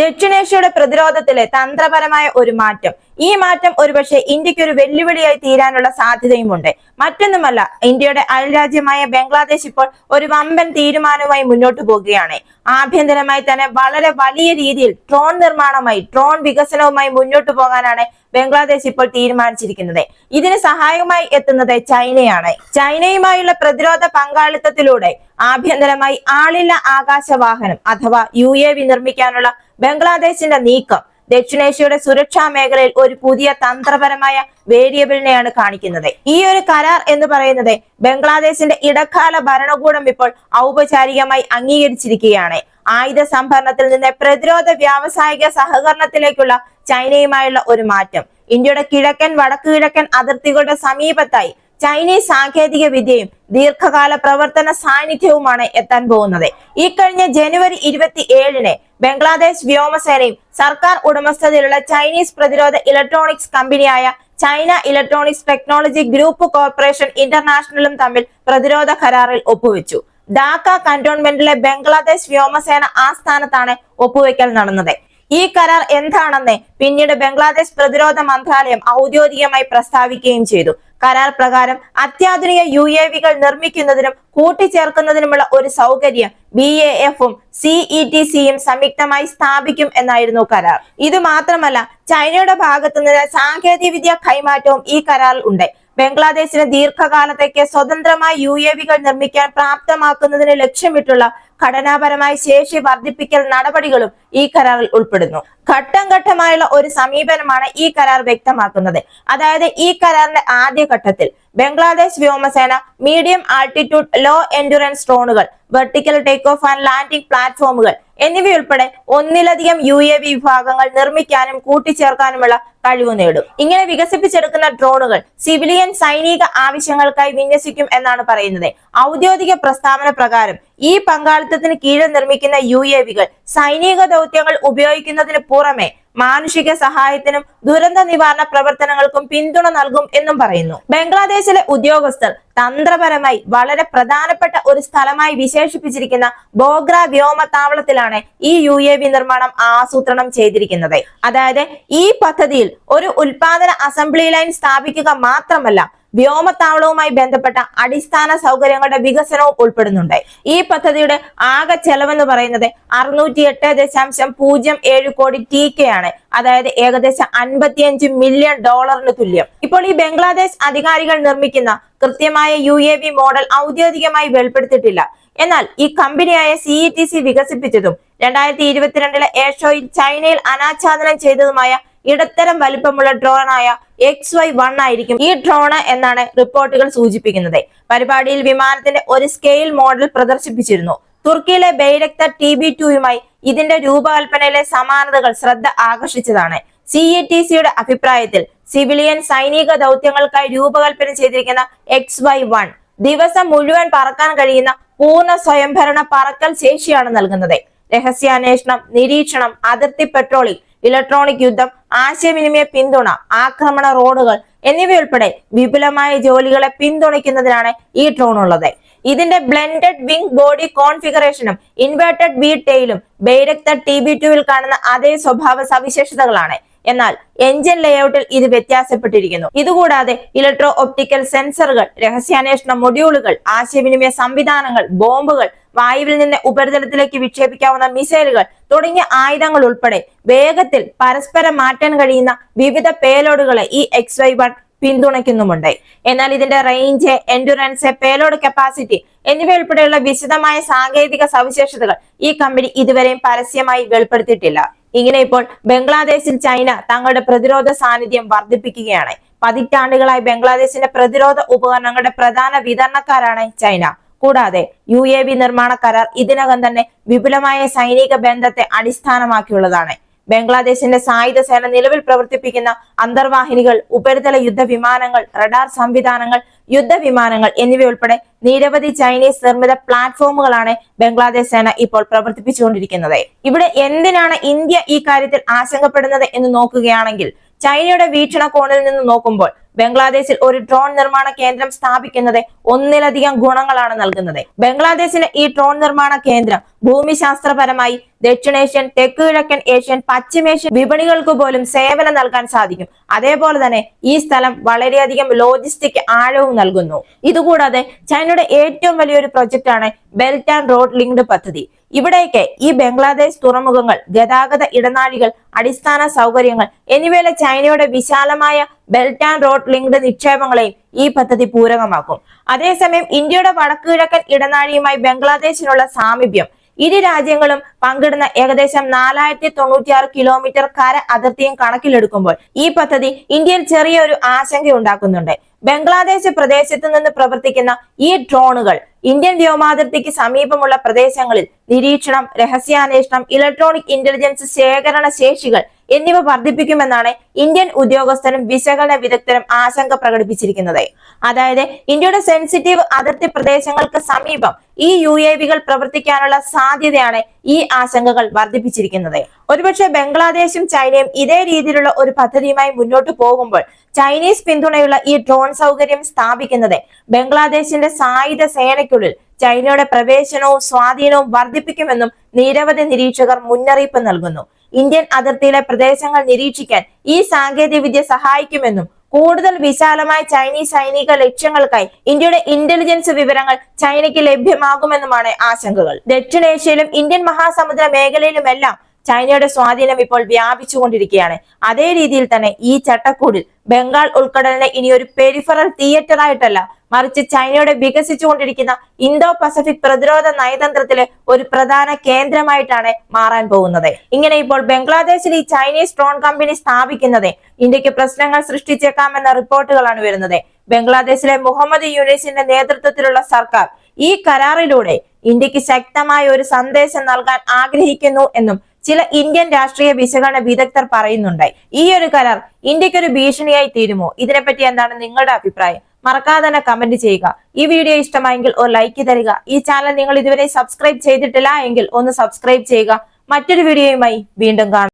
ദക്ഷിണേഷ്യയുടെ പ്രതിരോധത്തിലെ തന്ത്രപരമായ ഒരു മാറ്റം. ഈ മാറ്റം ഒരുപക്ഷെ ഇന്ത്യക്ക് ഒരു വെല്ലുവിളിയായി തീരാനുള്ള സാധ്യതയുമുണ്ട്. മറ്റൊന്നുമല്ല, ഇന്ത്യയുടെ അയൽരാജ്യമായ ബംഗ്ലാദേശ് ഇപ്പോൾ ഒരു വമ്പൻ തീരുമാനവുമായി മുന്നോട്ട് പോകുകയാണ്. ആഭ്യന്തരമായി തന്നെ വളരെ വലിയ രീതിയിൽ ഡ്രോൺ നിർമ്മാണവുമായി, ഡ്രോൺ വികസനവുമായി മുന്നോട്ട് പോകാനാണ് ബംഗ്ലാദേശ് ഇപ്പോൾ തീരുമാനിച്ചിരിക്കുന്നത്. ഇതിന് സഹായമായി എത്തുന്നത് ചൈനയാണ്. ചൈനയുമായുള്ള പ്രതിരോധ പങ്കാളിത്തത്തിലൂടെ ആഭ്യന്തരമായി ആളില്ല ആകാശവാഹനം അഥവാ UAV നിർമ്മിക്കാനുള്ള ബംഗ്ലാദേശിന്റെ നീക്കം ദക്ഷിണേഷ്യയുടെ സുരക്ഷാ മേഖലയിൽ ഒരു പുതിയ തന്ത്രപരമായ വേരിയബിളിനെയാണ് കാണിക്കുന്നത്. ഈ ഒരു കരാർ എന്ന് പറയുന്നത് ബംഗ്ലാദേശിന്റെ ഇടക്കാല ഭരണകൂടം ഇപ്പോൾ ഔപചാരികമായി അംഗീകരിച്ചിരിക്കുകയാണ്. ആയുധ സംഭരണത്തിൽ നിന്ന് പ്രതിരോധ വ്യാവസായിക സഹകരണത്തിലേക്കുള്ള ചൈനയുമായുള്ള ഒരു മാറ്റം. ഇന്ത്യയുടെ കിഴക്കൻ വടക്കു കിഴക്കൻ അതിർത്തികളുടെ സമീപത്തായി ചൈനീസ് സാങ്കേതിക വിദ്യയും ദീർഘകാല പ്രവർത്തന സാന്നിധ്യവുമാണ് എത്താൻ പോകുന്നത്. ഈ കഴിഞ്ഞ ജനുവരി 27-ന് ബംഗ്ലാദേശ് വ്യോമസേനയും സർക്കാർ ഉടമസ്ഥതയിലുള്ള ചൈനീസ് പ്രതിരോധ ഇലക്ട്രോണിക്സ് കമ്പനിയായ China Electronics Technology Group Corporation ഇന്റർനാഷണലും തമ്മിൽ പ്രതിരോധ കരാറിൽ ഒപ്പുവെച്ചു. ധാക്ക കന്റോൺമെന്റിലെ ബംഗ്ലാദേശ് വ്യോമസേന ആസ്ഥാനത്താണ് ഒപ്പുവെക്കൽ നടന്നത്. ഈ കരാർ എന്താണെന്ന് പിന്നീട് ബംഗ്ലാദേശ് പ്രതിരോധ മന്ത്രാലയം ഔദ്യോഗികമായി പ്രസ്താവിക്കുകയും ചെയ്തു. കരാർ പ്രകാരം അത്യാധുനിക UAV-കൾ നിർമ്മിക്കുന്നതിനും കൂട്ടിച്ചേർക്കുന്നതിനുമുള്ള ഒരു സൗകര്യം BAF-ഉം CETC-യും സംയുക്തമായി സ്ഥാപിക്കും എന്നായിരുന്നു കരാർ. ഇത് മാത്രമല്ല, ചൈനയുടെ ഭാഗത്തുനിന്ന് സാങ്കേതിക വിദ്യ കൈമാറ്റവും ഈ കരാറിൽ ഉണ്ട്. ബംഗ്ലാദേശിന് ദീർഘകാലത്തേക്ക് സ്വതന്ത്രമായി UAV-കൾ നിർമ്മിക്കാൻ പ്രാപ്തമാക്കുന്നതിന് ലക്ഷ്യമിട്ടുള്ള ഘടനാപരമായ ശേഷി വർദ്ധിപ്പിക്കൽ നടപടികളും ഈ കരാറിൽ ഉൾപ്പെടുന്നു. ഘട്ടം ഘട്ടമായുള്ള ഒരു സമീപനമാണ് ഈ കരാർ വ്യക്തമാക്കുന്നത്. അതായത് ഈ കരാറിന്റെ ആദ്യഘട്ടത്തിൽ ബംഗ്ലാദേശ് വ്യോമസേന മീഡിയം ആൾട്ടിറ്റ്യൂഡ് ലോ എൻഡുറൻസ് ഡ്രോണുകൾ, vertical take off and landing പ്ലാറ്റ്ഫോമുകൾ എന്നിവയുൾപ്പെടെ ഒന്നിലധികം UAV വിഭാഗങ്ങൾ നിർമ്മിക്കാനും കൂട്ടിച്ചേർക്കാനുമുള്ള കഴിവ് നേടും. ഇങ്ങനെ വികസിപ്പിച്ചെടുക്കുന്ന ഡ്രോണുകൾ സിവിലിയൻ സൈനിക ആവശ്യങ്ങൾക്കായി വിന്യസിക്കും എന്നാണ് പറയുന്നത്. ഔദ്യോഗിക പ്രസ്താവന പ്രകാരം ഈ പങ്കാളിത്തത്തിന് കീഴിൽ നിർമ്മിക്കുന്ന UAV-കൾ സൈനിക ദൗത്യങ്ങൾ ഉപയോഗിക്കുന്നതിന് പുറമെ മാനുഷിക സഹായത്തിനും ദുരന്ത നിവാരണ പ്രവർത്തനങ്ങൾക്കും പിന്തുണ നൽകും എന്നും പറയുന്നു. ബംഗ്ലാദേശിലെ ഉദ്യോഗസ്ഥർ തന്ത്രപരമായി വളരെ പ്രധാനപ്പെട്ട ഒരു സ്ഥലമായി വിശേഷിപ്പിച്ചിരിക്കുന്ന ബോഗ്ര വ്യോമത്താവളത്തിലാണ് ഈ UAV നിർമ്മാണം ആസൂത്രണം ചെയ്തിരിക്കുന്നത്. അതായത് ഈ പദ്ധതിയിൽ ഒരു ഉൽപാദന അസംബ്ലി ലൈൻ സ്ഥാപിക്കുക മാത്രമല്ല, വ്യോമത്താവളവുമായി ബന്ധപ്പെട്ട അടിസ്ഥാന സൗകര്യങ്ങളുടെ വികസനവും ഉൾപ്പെടുന്നുണ്ട്. ഈ പദ്ധതിയുടെ ആകെ ചെലവെന്ന് പറയുന്നത് 608.07 കോടി TK ആണ്. അതായത് ഏകദേശം $55 മില്യൺ തുല്യം. ഇപ്പോൾ ഈ ബംഗ്ലാദേശ് അധികാരികൾ നിർമ്മിക്കുന്ന കൃത്യമായ UAV മോഡൽ ഔദ്യോഗികമായി വെളിപ്പെടുത്തിയിട്ടില്ല. എന്നാൽ ഈ കമ്പനിയായ CETC വികസിപ്പിച്ചതും 2022-ലെ എയർ ഷോയിൽ ചൈനയിൽ അനാച്ഛാദനം ചെയ്തതുമായ ഇടത്തരം വലിപ്പമുള്ള ഡ്രോണായ XY-1 ആയിരിക്കും ഈ ഡ്രോൺ എന്നാണ് റിപ്പോർട്ടുകൾ സൂചിപ്പിക്കുന്നത്. പരിപാടിയിൽ വിമാനത്തിന്റെ ഒരു സ്കെയിൽ മോഡൽ പ്രദർശിപ്പിച്ചിരുന്നു. തുർക്കിയിലെ ബൈരക്തർ TB2-യുമായി ഇതിന്റെ രൂപകൽപ്പനയിലെ സമാനതകൾ ശ്രദ്ധ ആകർഷിച്ചതാണ്. CETC-യുടെ അഭിപ്രായത്തിൽ സിവിലിയൻ സൈനിക ദൗത്യങ്ങൾക്കായി രൂപകൽപ്പന ചെയ്തിരിക്കുന്ന XY-1 ദിവസം മുഴുവൻ പറക്കാൻ കഴിയുന്ന പൂർണ്ണ സ്വയംഭരണ പറക്കൽ ശേഷിയാണ് നൽകുന്നത്. രഹസ്യാന്വേഷണം, നിരീക്ഷണം, അതിർത്തി പെട്രോളിംഗ്, ഇലക്ട്രോണിക് യുദ്ധം, ആശയവിനിമയ പിന്തുണ, ആക്രമണ റോഡുകൾ എന്നിവയുൾപ്പെടെ വിപുലമായ ജോലികളെ പിന്തുണയ്ക്കുന്നതിനാണ് ഈ ഡ്രോൺ ഉള്ളത്. ഇതിന്റെ ബ്ലെൻഡഡ് വിംഗ് ബോഡി കോൺഫിഗറേഷനും ഇൻവേർട്ടഡ് വി ടെയിലും ബൈരക്തർ TB2-വിൽ കാണുന്ന അതേ സ്വഭാവ സവിശേഷതകളാണ്. എന്നാൽ എഞ്ചിൻ ലേഔട്ടിൽ ഇത് വ്യത്യാസപ്പെട്ടിരിക്കുന്നു. ഇതുകൂടാതെ ഇലക്ട്രോ ഒപ്റ്റിക്കൽ സെൻസറുകൾ, രഹസ്യാന്വേഷണ മൊഡ്യൂളുകൾ, ആശയവിനിമയ സംവിധാനങ്ങൾ, ബോംബുകൾ, വായുവിൽ നിന്ന് ഉപരിതലത്തിലേക്ക് വിക്ഷേപിക്കാവുന്ന മിസൈലുകൾ തുടങ്ങിയ ആയുധങ്ങൾ ഉൾപ്പെടെ വേഗത്തിൽ പരസ്പരം മാറ്റാൻ കഴിയുന്ന വിവിധ പേലോഡുകളെ ഈ XY-1 പിന്തുണയ്ക്കുന്നുമുണ്ട്. എന്നാൽ ഇതിന്റെ റേഞ്ച്, എൻഡുറൻസ്, പേലോഡ് കപ്പാസിറ്റി എന്നിവയുൾപ്പെടെയുള്ള വിശദമായ സാങ്കേതിക സവിശേഷതകൾ ഈ കമ്പനി ഇതുവരെയും പരസ്യമായി വെളിപ്പെടുത്തിയിട്ടില്ല. ഇങ്ങനെ ഇപ്പോൾ ബംഗ്ലാദേശിൽ ചൈന തങ്ങളുടെ പ്രതിരോധ സാന്നിധ്യം വർദ്ധിപ്പിക്കുകയാണ്. പതിറ്റാണ്ടുകളായി ബംഗ്ലാദേശിന്റെ പ്രതിരോധ ഉപകരണങ്ങളുടെ പ്രധാന വിതരണക്കാരാണ് ചൈന. കൂടാതെ UAV നിർമ്മാണ കരാർ ഇതിനകം തന്നെ വിപുലമായ സൈനിക ബന്ധത്തെ അടിസ്ഥാനമാക്കിയുള്ളതാണ്. ബംഗ്ലാദേശിന്റെ സായുധ സേന നിലവിൽ പ്രവർത്തിപ്പിക്കുന്ന അന്തർവാഹിനികൾ, ഉപരിതല യുദ്ധവിമാനങ്ങൾ, റഡാർ സംവിധാനങ്ങൾ, യുദ്ധവിമാനങ്ങൾ എന്നിവയുൾപ്പെടെ നിരവധി ചൈനീസ് നിർമ്മിത പ്ലാറ്റ്ഫോമുകളാണ് ബംഗ്ലാദേശ് സേന ഇപ്പോൾ പ്രവർത്തിപ്പിച്ചുകൊണ്ടിരിക്കുന്നത്. ഇവിടെ എന്തിനാണ് ഇന്ത്യ ഈ കാര്യത്തിൽ ആശങ്കപ്പെടുന്നത് എന്ന് നോക്കുകയാണെങ്കിൽ, ചൈനയുടെ വീക്ഷണകോണിൽ നിന്ന് നോക്കുമ്പോൾ ബംഗ്ലാദേശിൽ ഒരു ഡ്രോൺ നിർമ്മാണ കേന്ദ്രം സ്ഥാപിക്കുന്നത് ഒന്നിലധികം ഗുണങ്ങളാണ് നൽകുന്നത്. ബംഗ്ലാദേശിലെ ഈ ഡ്രോൺ നിർമ്മാണ കേന്ദ്രം ഭൂമിശാസ്ത്രപരമായി ദക്ഷിണേഷ്യൻ, തെക്ക് കിഴക്കൻ ഏഷ്യൻ, പശ്ചിമേഷ്യൻ വിപണികൾക്ക് പോലും സേവനം നൽകാൻ സാധിക്കും. അതേപോലെ തന്നെ ഈ സ്ഥലം വളരെയധികം ലോജിസ്റ്റിക് ആഴവും നൽകുന്നു. ഇതുകൂടാതെ ചൈനയുടെ ഏറ്റവും വലിയൊരു പ്രൊജക്ട് ആണ് ബെൽറ്റ് ആൻഡ് റോഡ് ലിങ്ക്ഡ് പദ്ധതി. ഇവിടേക്ക് ഈ ബംഗ്ലാദേശ് തുറമുഖങ്ങൾ, ഗതാഗത ഇടനാഴികൾ, അടിസ്ഥാന സൗകര്യങ്ങൾ എന്നിവയിലെ ചൈനയുടെ വിശാലമായ ബെൽറ്റ് ആൻഡ് റോഡ് ലിങ്ക്ഡ് നിക്ഷേപങ്ങളെയും ഈ പദ്ധതി പൂരകമാക്കും. അതേസമയം ഇന്ത്യയുടെ വടക്ക് കിഴക്കൻ ഇടനാഴിയുമായി ബംഗ്ലാദേശിനുള്ള സാമീപ്യം, ഇരു രാജ്യങ്ങളും പങ്കിടുന്ന ഏകദേശം 4096 കിലോമീറ്റർ കര അതിർത്തിയും കണക്കിലെടുക്കുമ്പോൾ ഈ പദ്ധതി ഇന്ത്യയിൽ ചെറിയൊരു ആശങ്ക ഉണ്ടാക്കുന്നുണ്ട്. ബംഗ്ലാദേശ് പ്രദേശത്ത് നിന്ന് പ്രവർത്തിക്കുന്ന ഈ ഡ്രോണുകൾ ഇന്ത്യൻ വ്യോമാതിർത്തിക്ക് സമീപമുള്ള പ്രദേശങ്ങളിൽ നിരീക്ഷണം, രഹസ്യാന്വേഷണം, ഇലക്ട്രോണിക് ഇന്റലിജൻസ് ശേഖരണ ശേഷികൾ എന്നിവ വർദ്ധിപ്പിക്കുമെന്നാണ് ഇന്ത്യൻ ഉദ്യോഗസ്ഥരും വിശകലന വിദഗ്ധരും ആശങ്ക പ്രകടിപ്പിച്ചിരിക്കുന്നത്. അതായത് ഇന്ത്യയുടെ സെൻസിറ്റീവ് അതിർത്തി പ്രദേശങ്ങൾക്ക് സമീപം ഈ UAVകൾ പ്രവർത്തിക്കാനുള്ള സാധ്യതയാണ് ഈ ആശങ്കകൾ വർദ്ധിപ്പിച്ചിരിക്കുന്നത്. ഒരുപക്ഷെ ബംഗ്ലാദേശും ചൈനയും ഇതേ രീതിയിലുള്ള ഒരു പദ്ധതിയുമായി മുന്നോട്ട് പോകുമ്പോൾ ചൈനീസ് പിന്തുണയുള്ള ഈ ഡ്രോൺ സൗകര്യം സ്ഥാപിക്കുന്നത് ബംഗ്ലാദേശിന്റെ സായുധ സേനയ്ക്കുള്ളിൽ ചൈനയുടെ പ്രവേശനവും സ്വാധീനവും വർദ്ധിപ്പിക്കുമെന്നും നിരവധി നിരീക്ഷകർ മുന്നറിയിപ്പ് നൽകുന്നു. ഇന്ത്യൻ അതിർത്തിയിലെ പ്രദേശങ്ങൾ നിരീക്ഷിക്കാൻ ഈ സാങ്കേതികവിദ്യ സഹായിക്കുമെന്നും കൂടുതൽ വിശാലമായ ചൈനീസ് സൈനിക ലക്ഷ്യങ്ങൾക്കായി ഇന്ത്യയുടെ ഇന്റലിജൻസ് വിവരങ്ങൾ ചൈനയ്ക്ക് ലഭ്യമാകുമെന്നുമാണ് ആശങ്കകൾ. ദക്ഷിണേഷ്യയിലും ഇന്ത്യൻ മഹാസമുദ്ര മേഖലയിലുമെല്ലാം ചൈനയുടെ സ്വാധീനം ഇപ്പോൾ വ്യാപിച്ചുകൊണ്ടിരിക്കുകയാണ്. അതേ രീതിയിൽ തന്നെ ഈ ചട്ടക്കൂടിൽ ബംഗാൾ ഉൾക്കടലിനെ ഇനി ഒരു പെരിഫറൽ തിയേറ്റർ ആയിട്ടല്ല, മറിച്ച് ചൈനയുടെ വികസിച്ചുകൊണ്ടിരിക്കുന്ന ഇന്തോ പസഫിക് പ്രതിരോധ നയതന്ത്രത്തിലെ ഒരു പ്രധാന കേന്ദ്രമായിട്ടാണ് മാറാൻ പോകുന്നത്. ഇങ്ങനെ ഇപ്പോൾ ബംഗ്ലാദേശിൽ ഈ ചൈനീസ് ഡ്രോൺ കമ്പനി സ്ഥാപിക്കുന്നത് ഇന്ത്യക്ക് പ്രശ്നങ്ങൾ സൃഷ്ടിച്ചേക്കാമെന്ന റിപ്പോർട്ടുകളാണ് വരുന്നത്. ബംഗ്ലാദേശിലെ മുഹമ്മദ് യൂനിസിന്റെ നേതൃത്വത്തിലുള്ള സർക്കാർ ഈ കരാറിലൂടെ ഇന്ത്യക്ക് ശക്തമായ ഒരു സന്ദേശം നൽകാൻ ആഗ്രഹിക്കുന്നു എന്നും ചില ഇന്ത്യൻ രാഷ്ട്രീയ വിശകലന വിദഗ്ധർ പറയുന്നുണ്ട്. ഈ ഒരു കരാർ ഇന്ത്യക്കൊരു ഭീഷണിയായി തീരുമോ? ഇതിനെപ്പറ്റി എന്താണ് നിങ്ങളുടെ അഭിപ്രായം? മറക്കാതെ തന്നെ കമന്റ് ചെയ്യുക. ഈ വീഡിയോ ഇഷ്ടമായെങ്കിൽ ഒരു ലൈക്ക് തരിക. ഈ ചാനൽ നിങ്ങൾ ഇതുവരെ സബ്സ്ക്രൈബ് ചെയ്തിട്ടില്ല എങ്കിൽ ഒന്ന് സബ്സ്ക്രൈബ് ചെയ്യുക. മറ്റൊരു വീഡിയോയുമായി വീണ്ടും കാണാം.